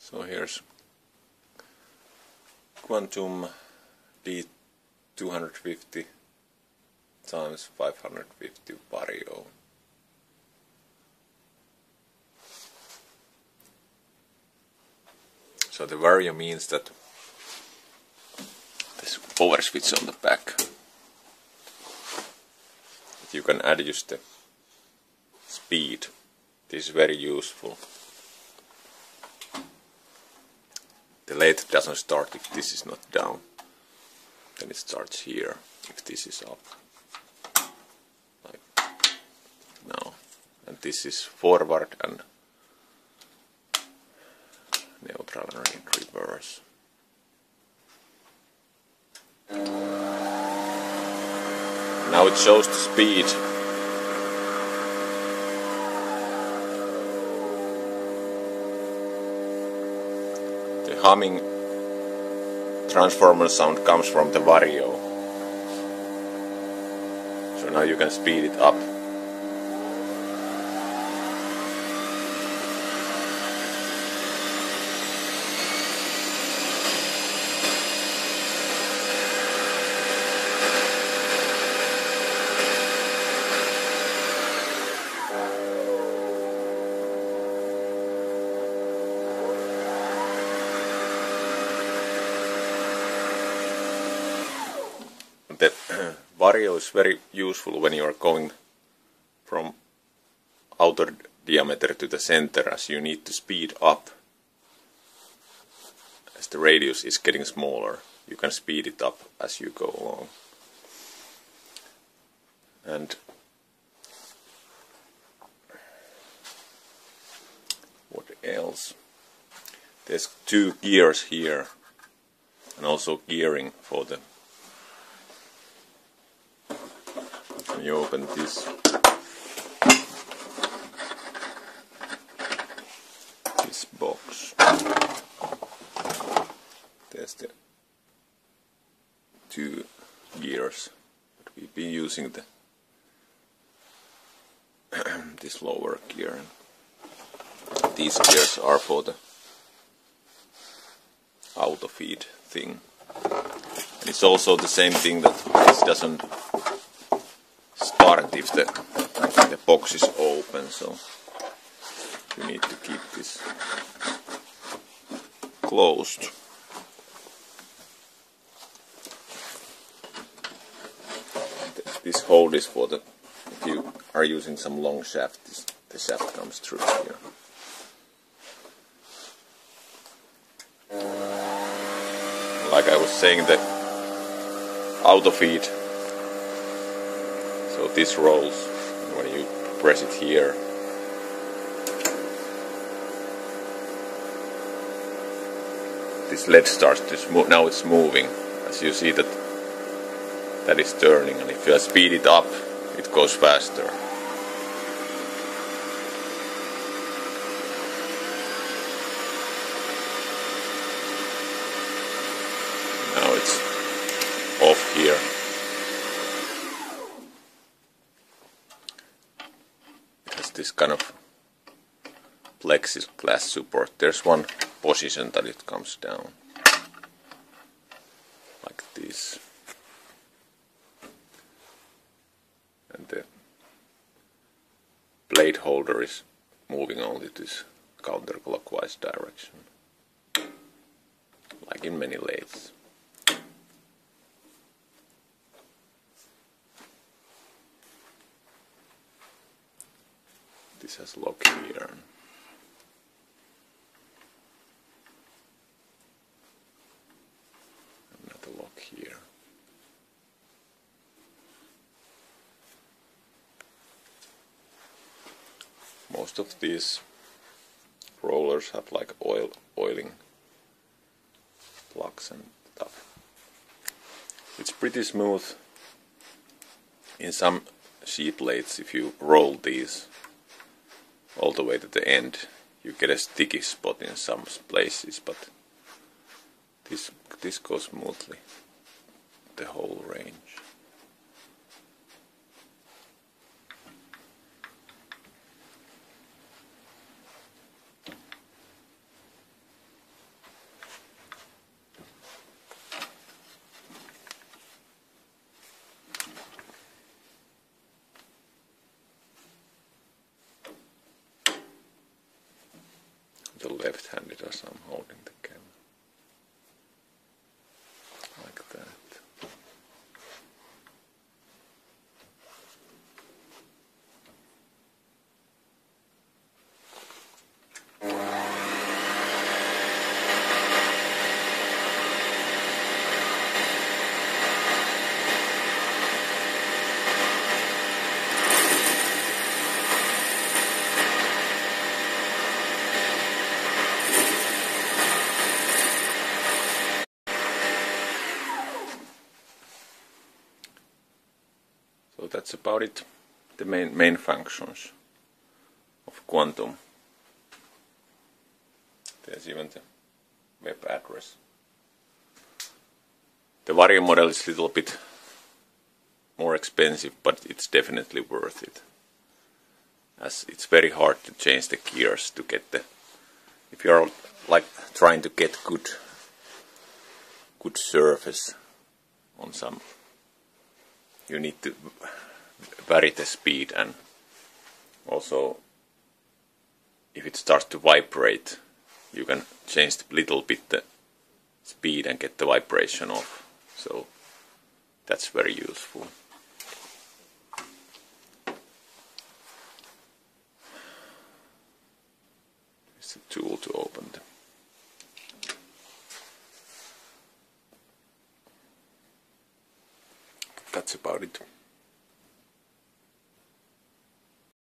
So here's Quantum D250 times 550 Vario. So the Vario means that this power switch on the back, you can adjust the speed. This is very useful. The lathe doesn't start if this is not down. Then it starts here if this is up. Like now. And this is forward and neutral and reverse. Now it shows the speed. The humming transformer sound comes from the Vario. So now you can speed it up. The Vario is very useful when you are going from outer diameter to the center, as you need to speed up as the radius is getting smaller. You can speed it up as you go along. And what else? There's 2 gears here and also gearing for the. When you open this box, there's the 2 gears, but we've been using the this lower gear. These gears are for the auto feed thing, and it's also the same thing that this doesn't start if the box is open, so you need to keep this closed. This hold is for the, if you are using some long shaft, the shaft comes through here. Like I was saying, the auto feed, so this rolls, and when you press it here, this LED starts to move. Now it's moving, as you see that is turning, and if you speed it up, it goes faster. Now it's off here. It has this kind of plexiglass support. There's one position that it comes down, like this. And the blade holder is moving only this counterclockwise direction, like in many lathes. This has lock here. Another lock here. Most of these rollers have like oiling plugs and stuff. It's pretty smooth in some sheet lathes. If you roll these all the way to the end, you get a sticky spot in some places, but this goes smoothly the whole range. left-handed as I'm holding the camera. Like that. So that's about it, the main functions of Quantum. There's even the web address. The Vario model is a little bit more expensive, but it's definitely worth it, as it's very hard to change the gears to get the, if you're like trying to get good surface on some, you need to vary the speed, and also if it starts to vibrate you can change a little bit the speed and get the vibration off, so that's very useful. It's a tool to open them. That's about it.